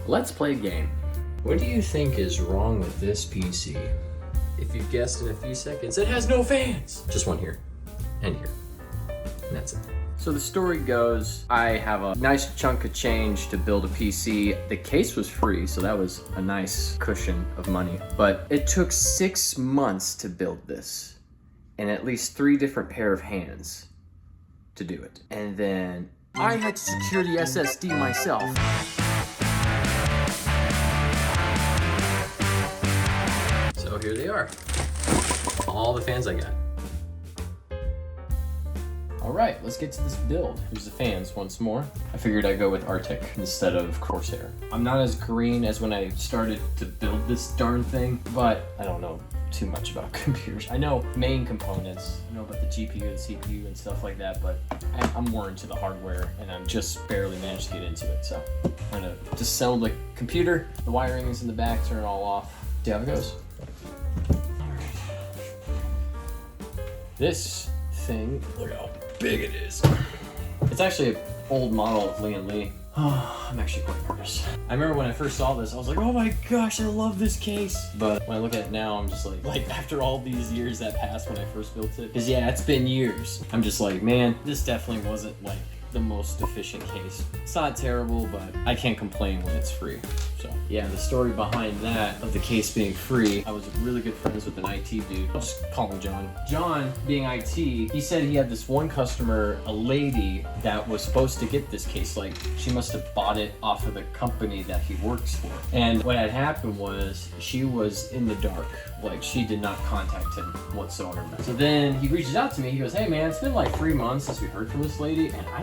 let's play a game. What do you think is wrong with this PC? If you guessed in a few seconds, it has no fans. Just one here and here, and that's it. So the story goes, I have a nice chunk of change to build a PC. The case was free, so that was a nice cushion of money. But it took 6 months to build this, and at least 3 different pair of hands to do it. And then I had to secure the SSD myself. So here they are, all the fans I got. All right, let's get to this build. Here's the fans once more. I figured I'd go with Arctic instead of Corsair. I'm not as green as when I started to build this darn thing, but I don't know too much about computers. I know main components, I know about the GPU and CPU and stuff like that, but I'm more into the hardware and I'm just barely managed to get into it. So I'm gonna disassemble the computer, the wiring is in the back, turn it all off, see how it goes. This thing, look how big it is. It's actually an old model of Lee & Lee. Oh, I'm actually quite nervous. I remember when I first saw this, I was like, oh my gosh, I love this case. But when I look at it now, I'm just like after all these years that passed when I first built it, because yeah, it's been years. I'm just like, man, this definitely wasn't like the most efficient case. It's not terrible, but I can't complain when it's free. So yeah, the story behind that, of the case being free, I was really good friends with an IT dude. I'll just call him John. John, being IT, he said he had this one customer, a lady, that was supposed to get this case. Like, she must have bought it off of the company that he works for. And what had happened was, she was in the dark. Like, she did not contact him whatsoever. So then he reaches out to me, he goes, hey man, it's been like 3 months since we heard from this lady, and I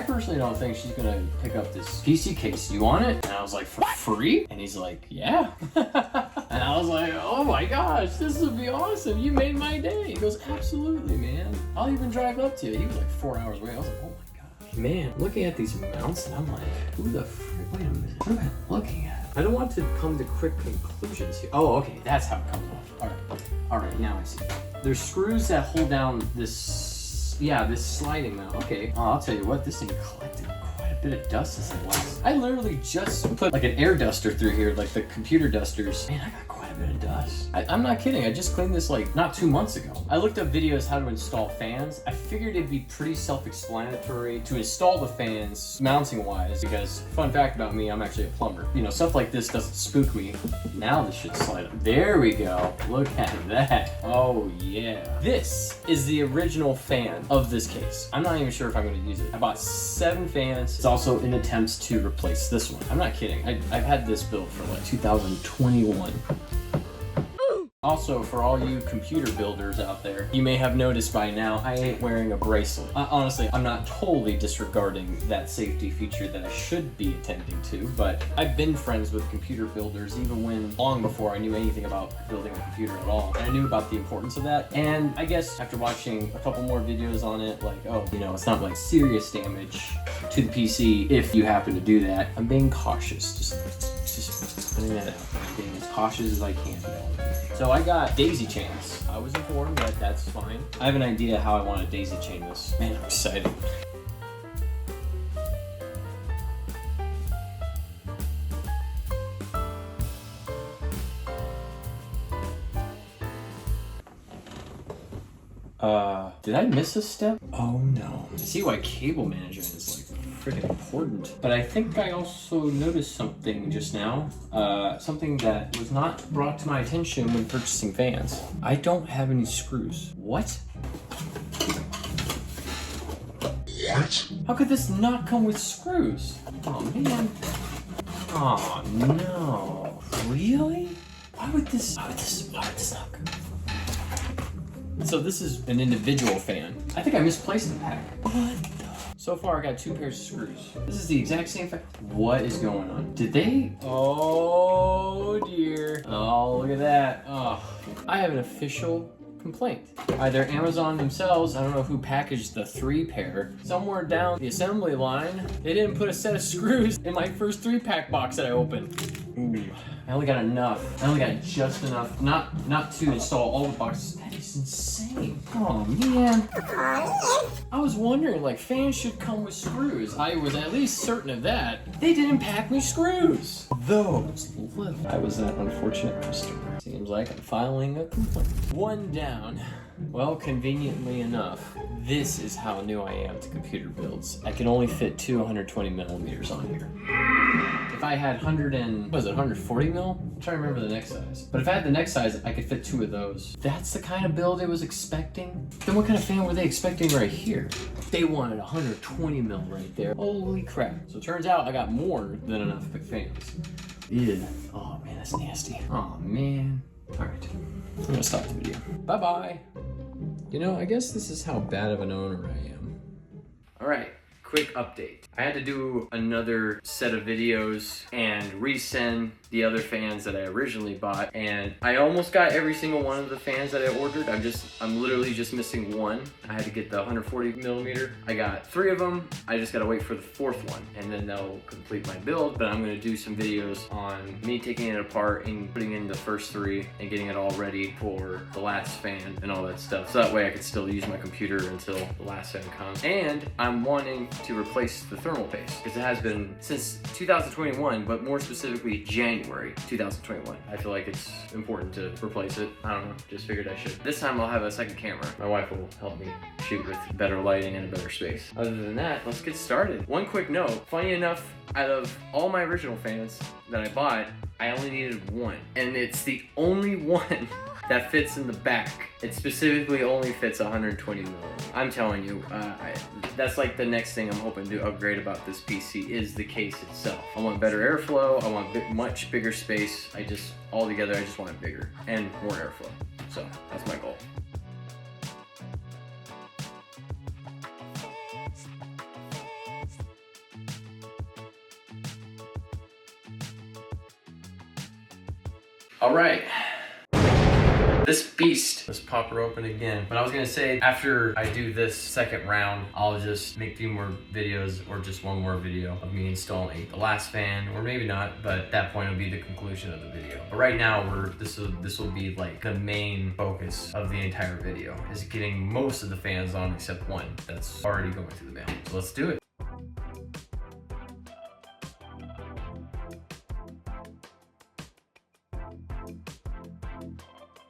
personally don't think she's gonna pick up this PC case. You want it? And I was like, for free? And he's like, yeah. And I was like, oh my gosh, this would be awesome. You made my day. He goes, absolutely, man. I'll even drive up to you. He was like 4 hours away. I was like, oh my gosh. Man, looking at these mounts, and I'm like, who the frick? Wait a minute. What am I looking at? I don't want to come to quick conclusions here. Oh, okay, that's how it comes off. All right, now I see. There's screws that hold down this, yeah, this sliding mount. Okay, I'll tell you what, this thing collected quite a bit of dust as it was. I literally just put like an air duster through here, like the computer dusters. Man, I got quite a bit of dust. I'm not kidding, I just cleaned this like not 2 months ago. I looked up videos how to install fans. I figured it'd be pretty self-explanatory to install the fans mounting wise, because fun fact about me, I'm actually a plumber. You know, stuff like this doesn't spook me. Now this should slide up. There we go, look at that. Oh yeah. This is the original fan of this case. I'm not even sure if I'm gonna use it. I bought 7 fans. It's also in attempts to replace this one. I'm not kidding. I've had this built for like 2021. Also, for all you computer builders out there, you may have noticed by now, I ain't wearing a bracelet. Honestly, I'm not totally disregarding that safety feature that I should be attending to, but I've been friends with computer builders even when, long before I knew anything about building a computer at all. And I knew about the importance of that, and I guess after watching a couple more videos on it, like, oh, you know, it's not like serious damage to the PC if you happen to do that. I'm being cautious, just putting that out. I'm being as cautious as I can be. So I got daisy chains. I was informed that that's fine. I have an idea how I want to daisy chain this. Man, I'm excited. Did I miss a step? Oh no. I see why cable management is like freaking important. But I think I also noticed something just now. Something that was not brought to my attention when purchasing fans. I don't have any screws. What? What? How could this not come with screws? Oh man. Oh no. Really? Why would this not come? So this is an individual fan. I think I misplaced the pack. What the? So far I got 2 pairs of screws. This is the exact same fan. What is going on? Did they? Oh dear. Oh, look at that. Oh, I have an official complaint. Either Amazon themselves, I don't know who packaged the 3 pair, somewhere down the assembly line, they didn't put a set of screws in my first 3-pack box that I opened. Ooh, I only got enough. I only got just enough. Not to install all the boxes. That is insane. Oh man. I was wondering, like, fans should come with screws. I was at least certain of that. They didn't pack me screws. Those little. I was that unfortunate customer. Seems like I'm filing a complaint. One down. Well, conveniently enough, this is how new I am to computer builds. I can only fit two 120 millimeters on here. If I had 140 mil? I'm trying to remember the next size. But if I had the next size, I could fit two of those. That's the kind of build it was expecting. Then what kind of fan were they expecting right here? They wanted 120 mil right there. Holy crap. So it turns out I got more than enough fans. Ew. Oh man, that's nasty. Oh man. All right, I'm gonna stop the video. Bye-bye. You know, I guess this is how bad of an owner I am. All right, quick update. I had to do another set of videos and resend the other fans that I originally bought, and I almost got every single one of the fans that I ordered. I'm literally just missing one. I had to get the 140 millimeter. I got 3 of them. I just gotta wait for the 4th one, and then that'll complete my build. But I'm gonna do some videos on me taking it apart and putting in the first 3 and getting it all ready for the last fan and all that stuff. So that way I could still use my computer until the last fan comes. And I'm wanting to replace the thermal paste, because it has been since 2021, but more specifically January 2021. I feel like it's important to replace it. I don't know, just figured I should. This time I'll have a second camera. My wife will help me shoot with better lighting and a better space. Other than that, let's get started. One quick note, funny enough, out of all my original fans that I bought, I only needed one, and it's the only one that fits in the back. It specifically only fits 120 mil. I'm telling you, that's like the next thing I'm hoping to upgrade about this PC is the case itself. I want better airflow, I want much bigger space. Altogether, I just want it bigger and more airflow. So that's my goal. All right. This beast. Let's pop her open again. But I was gonna say, after I do this second round, I'll just make 2 more videos or just 1 more video of me installing the last fan, or maybe not, but at that point it'll be the conclusion of the video. But right now, this will be like the main focus of the entire video, is getting most of the fans on except one that's already going through the mail. So let's do it.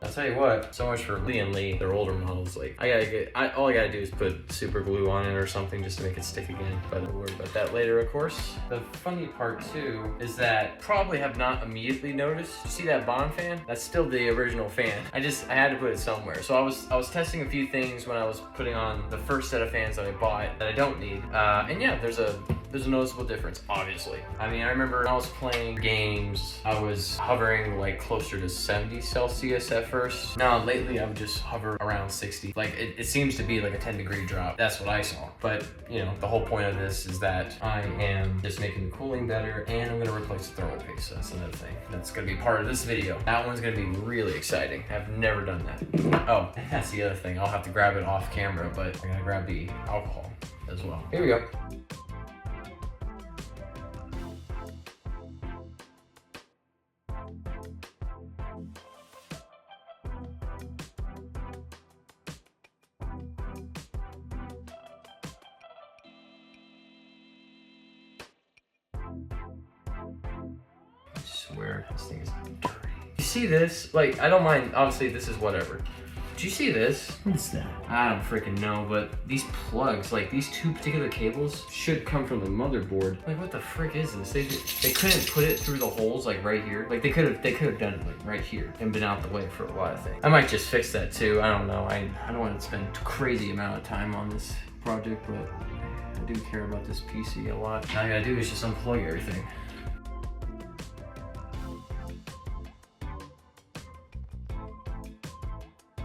I'll tell you what, so much for Lee and Lee, their older models. Like, all I gotta do is put super glue on it or something just to make it stick again, but I'll worry about that later, of course. The funny part too is that probably have not immediately noticed. You see that bond fan? That's still the original fan. I had to put it somewhere. So I was testing a few things when I was putting on the first set of fans that I bought that I don't need. And yeah, there's a noticeable difference, obviously. I mean, I remember when I was playing games, I was hovering like closer to 70 Celsius at first. Now, lately, I've just hovered around 60. Like, it seems to be like a 10-degree drop. That's what I saw. But, you know, the whole point of this is that I am just making the cooling better, and I'm gonna replace the thermal paste. So that's another thing that's gonna be part of this video. That one's gonna be really exciting. I've never done that. Oh, that's the other thing. I'll have to grab it off camera, but I'm gonna grab the alcohol as well. Here we go. I swear this thing is dirty. You see this? Like, I don't mind, obviously this is whatever. Do you see this? What's that? I don't freaking know, but these plugs, like these 2 particular cables, should come from the motherboard. Like, what the frick is this? They couldn't put it through the holes, like right here. Like, they could have done it like right here and been out the way for a lot of things. I might just fix that too. I don't know. I don't want to spend a crazy amount of time on this project, but I do care about this PC a lot. All I gotta do is just unplug everything.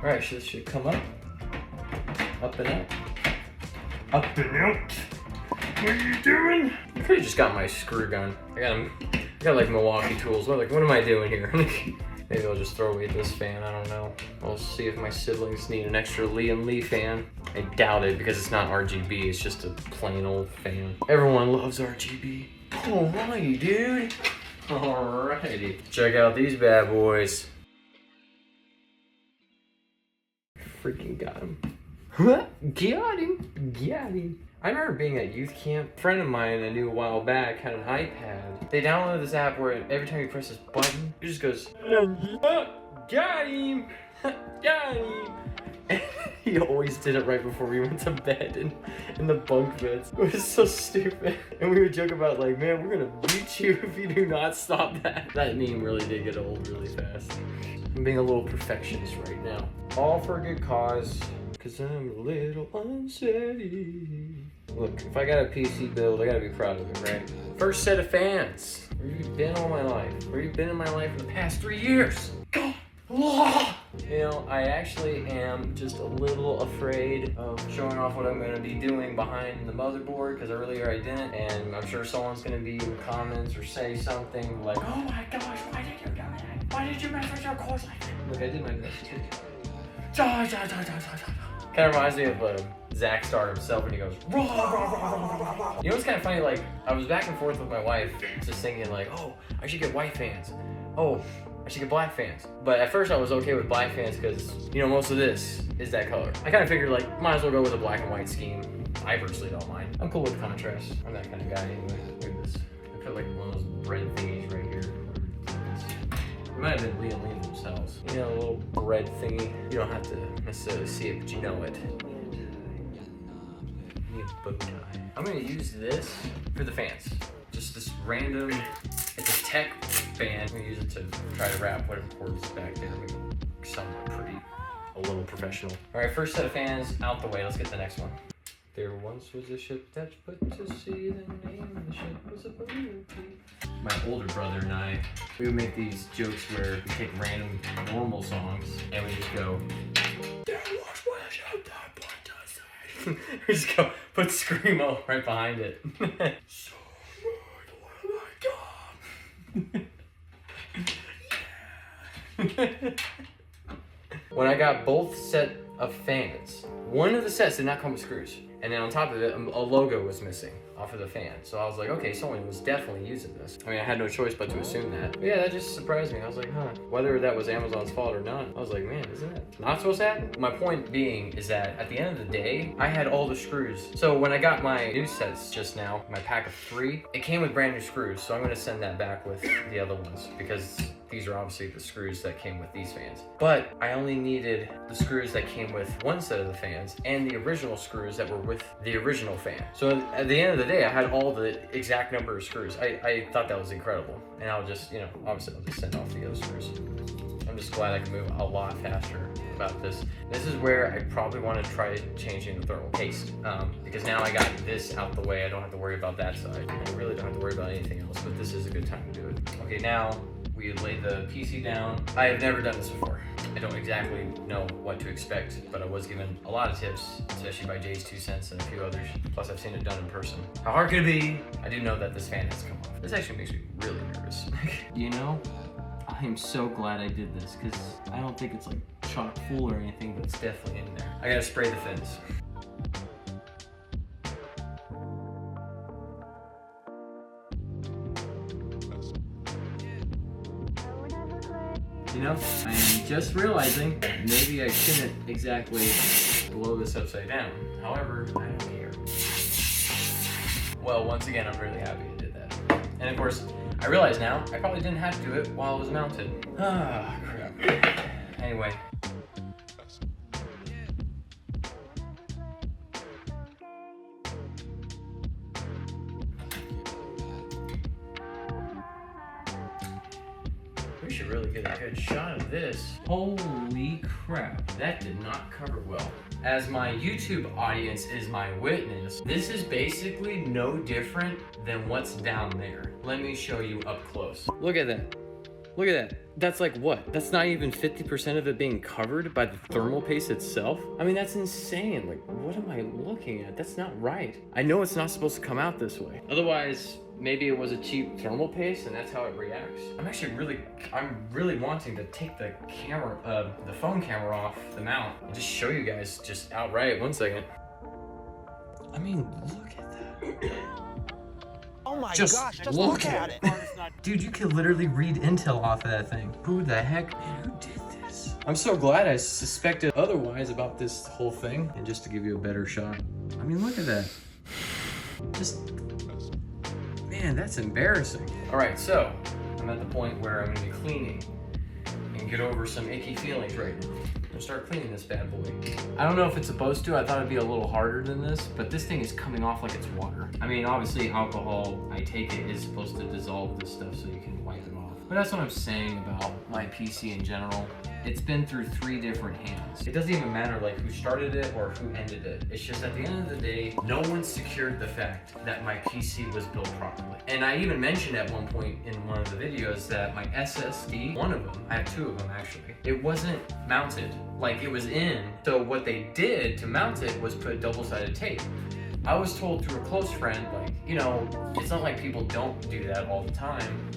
All right, so this should come up and out, up and out. What are you doing? I could have just got my screw gun. I got like Milwaukee tools. What am I doing here? Maybe I'll just throw away this fan. I don't know. We'll see if my siblings need an extra Lee and Lee fan. I doubt it, because it's not RGB. It's just a plain old fan. Everyone loves RGB. Alrighty, dude. Alrighty. Check out these bad boys. Freaking got him. Got him. Got him. I remember being at youth camp. A friend of mine I knew a while back had an iPad. They downloaded this app where every time you press this button, it just goes, got him. Got him. And he always did it right before we went to bed in the bunk beds. It was so stupid. And we would joke about like, man, we're gonna beat you if you do not stop that. That meme really did get old really fast. I'm being a little perfectionist right now. All for a good cause, cause I'm a little unsteady. Look, if I got a PC build, I gotta be proud of it, right? First set of fans. Where have you been all my life? Where have you been in my life for the past 3 years? You know, I actually am just a little afraid of showing off what I'm going to be doing behind the motherboard because earlier I didn't, and I'm sure someone's going to be in the comments or say something like, oh my gosh, why did you do that? Why did you mess with your cores like that? Look, I did my best too. Kind of reminds me of Zach Starr himself when he goes, rah, rah, rah, rah, rah, rah. You know what's kind of funny? Like, I was back and forth with my wife just thinking like, oh, I should get white fans. Oh, I should get black fans. But at first I was okay with black fans because, you know, most of this is that color. I kind of figured like, might as well go with a black and white scheme. I personally don't mind. I'm cool with contrast. I'm that kind of guy anyway. Look at this. I put like one of those red thingies right here. It might have been Liam themselves. You know, a little red thingy. You don't have to necessarily see it, but you know it. Need a bow tie. I'm gonna use this for the fans. Just this random, it's a tech fan. I'm gonna use it to try to wrap whatever cords is back there. Make it sound pretty, a little professional. All right, first set of fans out the way. Let's get to the next one. There once was a ship that put to sea. The name of the ship was a boat. My older brother and I, we would make these jokes where we take random normal songs and we just go, there once was a ship that put to sea. We just go, put Screamo right behind it. When I got both set of fans, one of the sets did not come with screws, and then on top of it, a logo was missing off of the fan. So I was like, okay, someone was definitely using this. I mean, I had no choice but to assume that. But yeah, that just surprised me. I was like, huh. Whether that was Amazon's fault or not, I was like, man, isn't it not supposed to happen? My point being is that at the end of the day, I had all the screws. So when I got my new sets just now, my pack of 3, it came with brand new screws. So I'm gonna send that back with the other ones because these are obviously the screws that came with these fans. But I only needed the screws that came with one set of the fans and the original screws that were with the original fan. So at the end of the day, I had all the exact number of screws. I thought that was incredible. And I'll just, you know, obviously I'll just send off the other screws. I'm just glad I can move a lot faster about this. This is where I probably want to try changing the thermal paste because now I got this out the way. I don't have to worry about that side. I really don't have to worry about anything else, but this is a good time to do it. Okay, now we laid the PC down. I have never done this before. I don't exactly know what to expect, but I was given a lot of tips, especially by Jay's 2 cents and a few others. Plus I've seen it done in person. How hard could it be? I do know that this fan has come off. This actually makes me really nervous. You know, I am so glad I did this because I don't think it's like chock full or anything, but it's definitely in there. I gotta spray the fins. You know, I am just realizing that maybe I shouldn't exactly blow this upside down. However, I don't care. Well, once again, I'm really happy I did that. And of course, I realize now, I probably didn't have to do it while it was mounted. Ah, crap. Anyway. We should really get a good shot of this. Holy crap, that did not cover well. As my YouTube audience is my witness, this is basically no different than what's down there. Let me show you up close. Look at that. Look at that. That's like what? That's not even 50% of it being covered by the thermal paste itself? I mean, that's insane. Like, what am I looking at? That's not right. I know it's not supposed to come out this way. Otherwise, maybe it was a cheap thermal paste and that's how it reacts. I'm really wanting to take the camera, the phone camera off the mount and just show you guys just outright. 1 second. I mean, look at that. Oh my Just gosh, just look at it. Dude, you could literally read intel off of that thing. Who the heck? Man, who did this? I'm so glad I suspected otherwise about this whole thing. And just to give you a better shot. I mean, look at that. Just, man, that's embarrassing. All right, so I'm at the point where I'm gonna be cleaning and get over some icky feelings right now. I'm gonna start cleaning this bad boy. I don't know if it's supposed to. I thought it'd be a little harder than this, but this thing is coming off like it's water. I mean, obviously alcohol, I take it, is supposed to dissolve this stuff so you can wipe it off. But that's what I'm saying about my PC in general. It's been through 3 different hands. It doesn't even matter like who started it or who ended it. It's just at the end of the day, no one secured the fact that my PC was built properly. And I even mentioned at one point in one of the videos that my SSD, one of them, I have 2 of them actually, it wasn't mounted like it was in. So what they did to mount it was put double-sided tape. I was told through a close friend, like, you know, it's not like people don't do that all the time.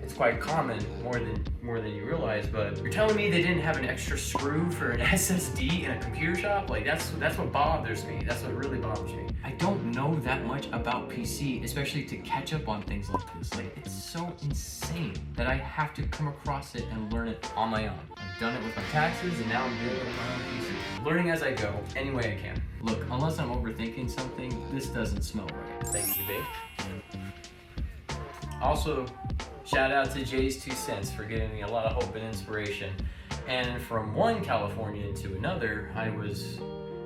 It's quite common, more than you realize, but you're telling me they didn't have an extra screw for an SSD in a computer shop? Like, that's what bothers me. That's what really bothers me. I don't know that much about PC, especially to catch up on things like this. Like, it's so insane that I have to come across it and learn it on my own. I've done it with my taxes, and now I'm doing it with my own PC. Learning as I go, any way I can. Look, unless I'm overthinking something, this doesn't smell right. Thank you, babe. Also, shout out to Jay's 2 cents for giving me a lot of hope and inspiration. And from one Californian to another, I was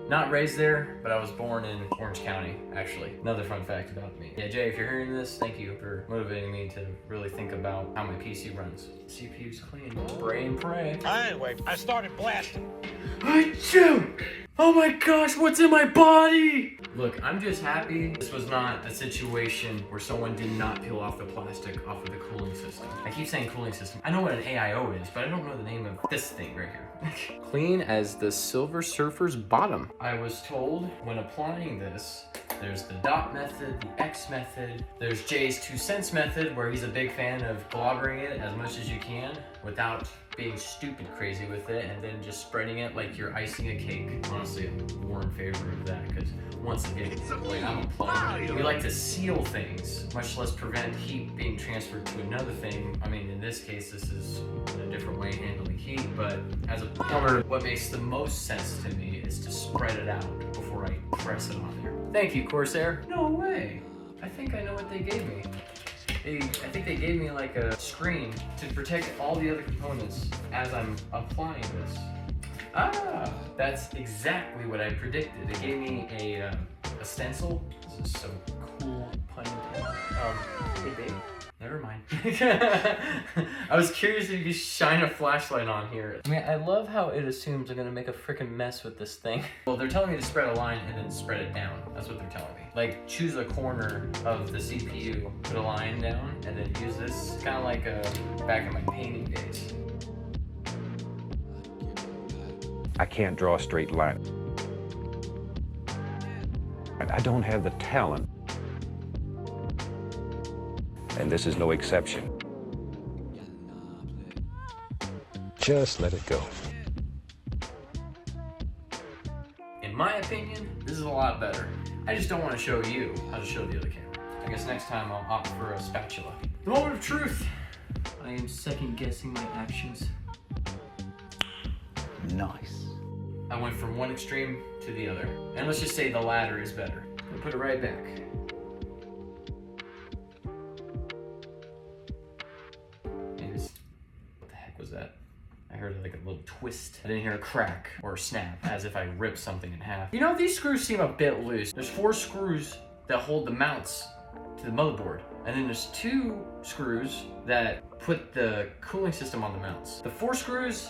not raised there, but I was born in Orange County, actually. Another fun fact about me. Yeah, Jay, if you're hearing this, thank you for motivating me to really think about how my PC runs. CPU's clean. Spray and pray. Anyway, I started blasting. Achoo! Oh my gosh, what's in my body? Look, I'm just happy this was not a situation where someone did not peel off the plastic off of the cooling system. I keep saying cooling system. I know what an AIO is, but I don't know the name of this thing right here. Clean as the Silver Surfer's bottom. I was told when applying this, there's the dot method, the X method, there's Jay's 2 cents method, where he's a big fan of globbering it as much as you can without being stupid crazy with it, and then just spreading it like you're icing a cake. Honestly, I'm more in favor of that, because once again, like, I'm a plumber. We like to seal things, much less prevent heat being transferred to another thing. I mean, in this case, this is a different way of handling heat, but as a plumber, what makes the most sense to me is to spread it out before I press it on there. Thank you, Corsair. No way. I think I know what they gave me. I think they gave me like a screen to protect all the other components as I'm applying this. Ah, that's exactly what I predicted. They gave me a stencil. This is so cool, pun intended. Hey babe, never mind. I was curious if you could shine a flashlight on here. I mean, I love how it assumes I'm gonna make a freaking mess with this thing. Well, they're telling me to spread a line and then spread it down. That's what they're telling me. Like, choose a corner of the CPU, put a line down, and then use this. Kind of like back in my painting days. I can't draw a straight line. I don't have the talent. And this is no exception. Just let it go. In my opinion, this is a lot better. I just don't want to show you how to show the other camera. I guess next time I'll opt for a spatula. The moment of truth. I am second guessing my actions. Nice. I went from one extreme to the other. And let's just say the latter is better. I'll put it right back. And what the heck was that? I heard like a little twist. I didn't hear a crack or a snap, as if I ripped something in half. You know, these screws seem a bit loose. There's 4 screws that hold the mounts to the motherboard. And then there's 2 screws that put the cooling system on the mounts. The 4 screws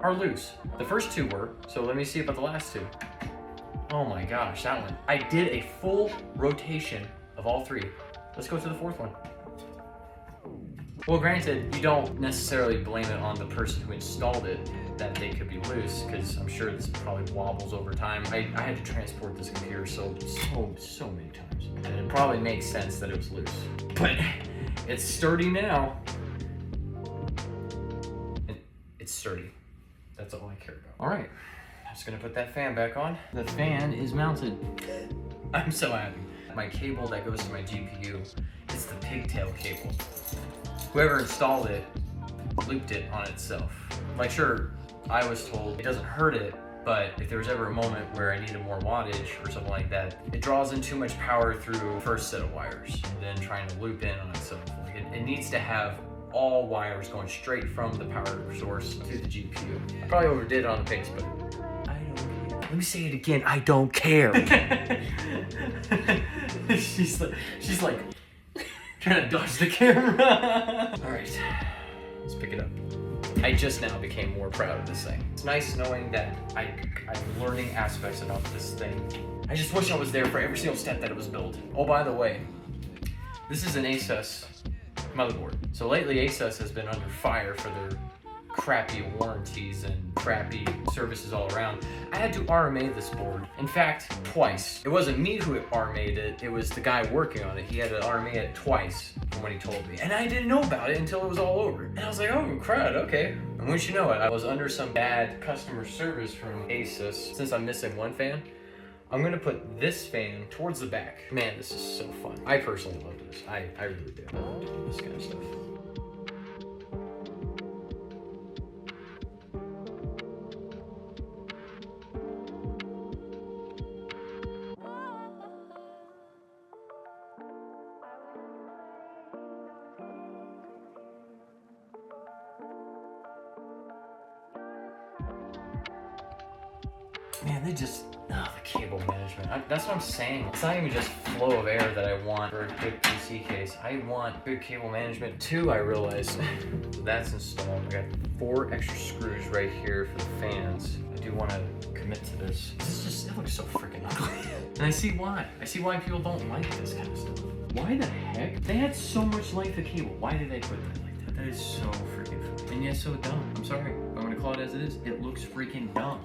are loose. The first 2 were, so let me see about the last 2. Oh my gosh, that one. I did a full rotation of all 3. Let's go to the 4th one. Well, granted, you don't necessarily blame it on the person who installed it that they could be loose, because I'm sure this probably wobbles over time. I had to transport this computer so many times, and it probably makes sense that it was loose. But it's sturdy now. It's sturdy. That's all I care about. All right, I'm just gonna put that fan back on. The fan is mounted. I'm so happy. my cable that goes to my GPU, it's the pigtail cable. Whoever installed it looped it on itself. Like, sure, I was told it doesn't hurt it, but if there was ever a moment where I needed more wattage or something like that, it draws in too much power through the first set of wires and then trying to loop in on itself. Like it needs to have all wires going straight from the power source to the GPU. I probably overdid it on the pace, but I don't care. Let me say it again, I don't care. she's like trying to dodge the camera. All right, let's pick it up. I just now became more proud of this thing. It's nice knowing that I'm learning aspects about this thing. I just wish I was there for every single step that it was built. Oh, by the way, this is an Asus motherboard. So lately Asus has been under fire for their crappy warranties and crappy services all around. I had to RMA this board. In fact, twice. It wasn't me who RMA'd it, it was the guy working on it. He had to RMA it twice from what he told me. And I didn't know about it until it was all over. And I was like, oh crud, okay. And once you know it, I was under some bad customer service from Asus. Since I'm missing one fan, I'm gonna put this fan towards the back. Man, this is so fun. I personally love this. I really do. This kind of stuff. Man, they just, the cable management. That's what I'm saying. It's not even just flow of air that I want for a good PC case. I want good cable management too, I realize. That's installed. I got 4 extra screws right here for the fans. I do want to commit to this. It looks so freaking ugly. And I see why. I see why people don't like this kind of stuff. Why the heck? They had so much length of cable. Why did they put that like that? That is so freaking fun. And yet so dumb. I'm sorry. I'm gonna call it as it is. It looks freaking dumb.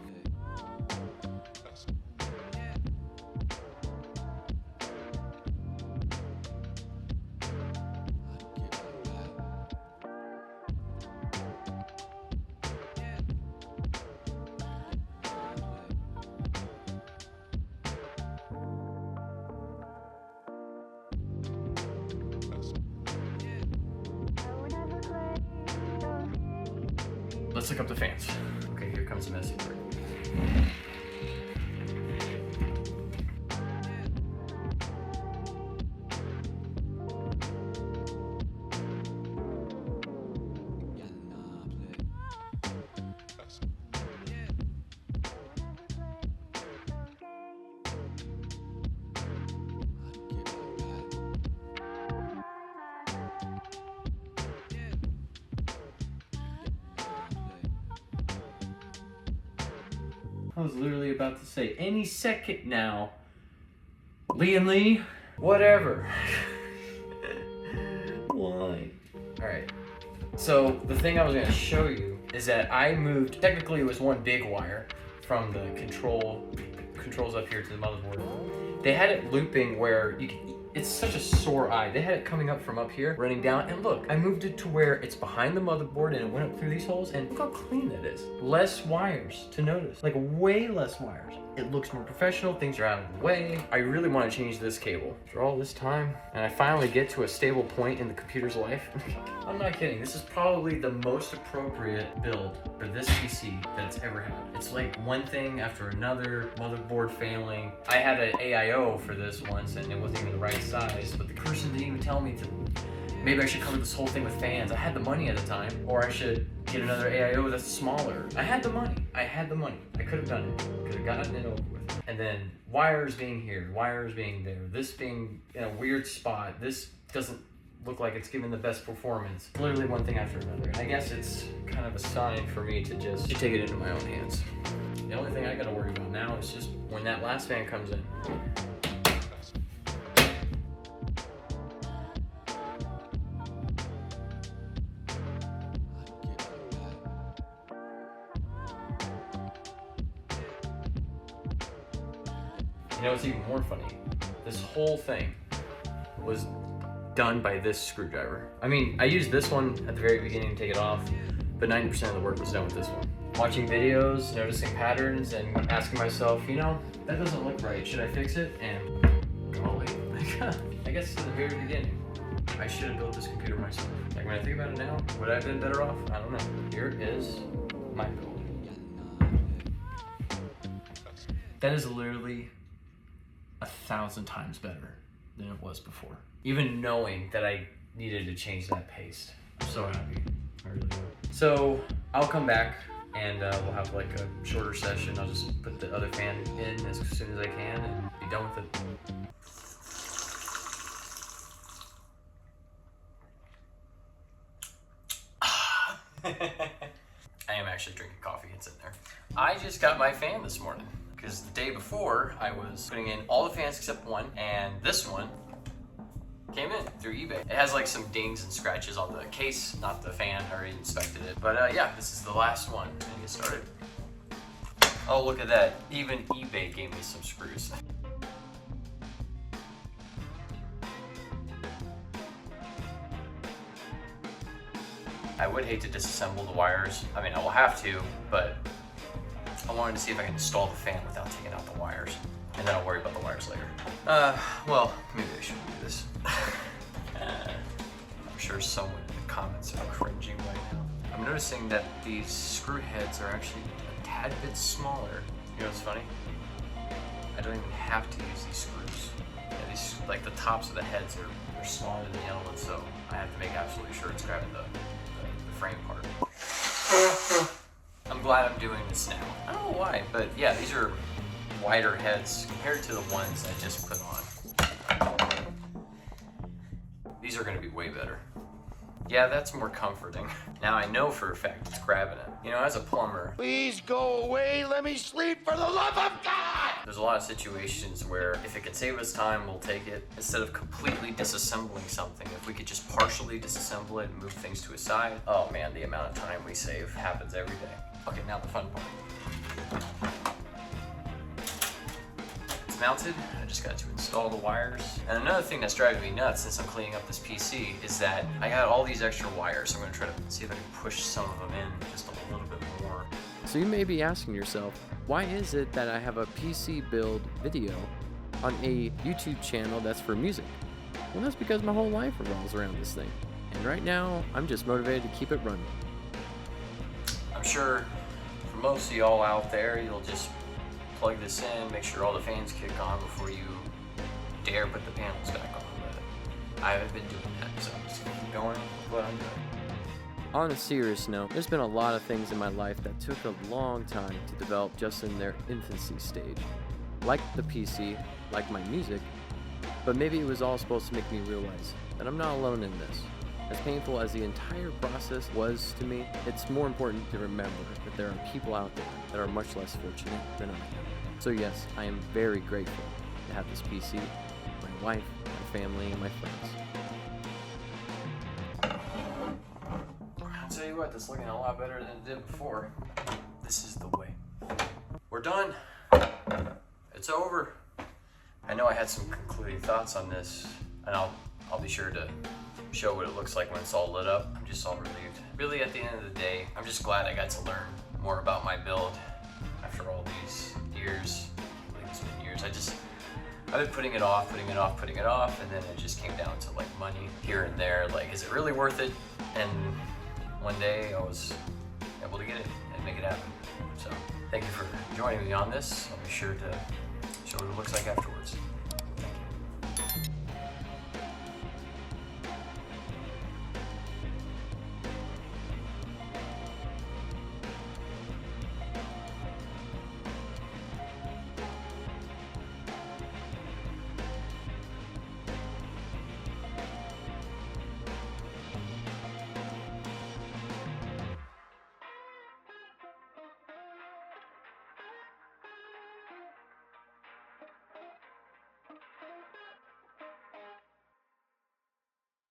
Let's hook up the fans. Okay, here comes the messy part. I was literally about to say, any second now. Lee and Lee, whatever. Why? Alright, so the thing I was gonna show you is that I moved, technically it was one big wire from the controls up here to the motherboard. They had it looping where you can, it's such a sore eye. They had it coming up from up here, running down, and look, I moved it to where it's behind the motherboard and it went up through these holes, and look how clean that is. Less wires to notice, like way less wires. It looks more professional, things are out of the way. I really want to change this cable. After all this time, and I finally get to a stable point in the computer's life. I'm not kidding, this is probably the most appropriate build for this PC that it's ever had. It's like one thing after another, motherboard failing. I had an AIO for this once and it wasn't even the right size, but the person didn't even tell me to, maybe I should cover this whole thing with fans. I had the money at the time, or I should get another AIO that's smaller. I had the money. I could have done it. Could have gotten it over with. And then wires being here, wires being there, this being in a weird spot, this doesn't look like it's giving the best performance. Literally one thing after another. I guess it's kind of a sign for me to just take it into my own hands. The only thing I gotta worry about now is just when that last fan comes in. You know what's even more funny? This whole thing was done by this screwdriver. I mean, I used this one at the very beginning to take it off, but 90% of the work was done with this one. Watching videos, noticing patterns, and asking myself, you know, that doesn't look right. Should I fix it? And golly. Huh, I guess in the very beginning, I should have built this computer myself. Like when I think about it now, would I have been better off? I don't know. Here is my build. That is literally 1,000 times better than it was before. Even knowing that I needed to change that paste. I'm so happy, I really am. So I'll come back and we'll have like a shorter session. I'll just put the other fan in as soon as I can and be done with it. I am actually drinking coffee, it's in there. I just got my fan this morning because the day before I was putting in all the fans except one, and this one came in through eBay. It has like some dings and scratches on the case, not the fan. I already inspected it. But yeah, this is the last one. Let me get started. Oh, look at that. Even eBay gave me some screws. I would hate to disassemble the wires. I mean, I will have to, but I wanted to see if I can install the fan without taking out the wires. And then I'll worry about the wires later. Well, maybe I shouldn't do this. I'm sure someone in the comments are cringing right now. I'm noticing that these screw heads are actually a tad bit smaller. You know what's funny? I don't even have to use these screws. Yeah, these, like the tops of the heads are smaller than the other ones, so I have to make absolutely sure it's grabbing the frame part. I'm glad I'm doing this now. I don't know why, but yeah, these are wider heads compared to the ones I just put on. These are gonna be way better. Yeah, that's more comforting. Now I know for a fact it's grabbing it. You know, as a plumber, Please go away. Let me sleep for the love of God. there's a lot of situations where if it can save us time, we'll take it. Instead of completely disassembling something, if we could just partially disassemble it and move things to a side, oh man, the amount of time we save happens every day. Okay, now the fun part. Mounted. I just got to install the wires. And another thing that's driving me nuts since I'm cleaning up this PC is that I got all these extra wires. So I'm gonna try to see if I can push some of them in just a little bit more. So you may be asking yourself, why is it that I have a PC build video on a YouTube channel that's for music? Well, that's because my whole life revolves around this thing. And right now, I'm just motivated to keep it running. I'm sure for most of y'all out there, you'll just plug this in, make sure all the fans kick on before you dare put the panels back on. But I haven't been doing that, so I'm just gonna keep going with what I'm doing. On a serious note, there's been a lot of things in my life that took a long time to develop just in their infancy stage. Like the PC, like my music, but maybe it was all supposed to make me realize that I'm not alone in this. As painful as the entire process was to me, it's more important to remember that there are people out there that are much less fortunate than I am. So yes, I am very grateful to have this PC, my wife, my family, and my friends. I'll tell you what, that's looking a lot better than it did before. This is the way. We're done. It's over. I know I had some concluding thoughts on this, and I'll be sure to show what it looks like when it's all lit up. I'm just all relieved. Really, at the end of the day, I'm just glad I got to learn more about my build after all these years. I believe it's been years. I've been putting it off, and then it just came down to like money here and there. Like, is it really worth it? And one day I was able to get it and make it happen. So thank you for joining me on this. I'll be sure to show what it looks like afterwards.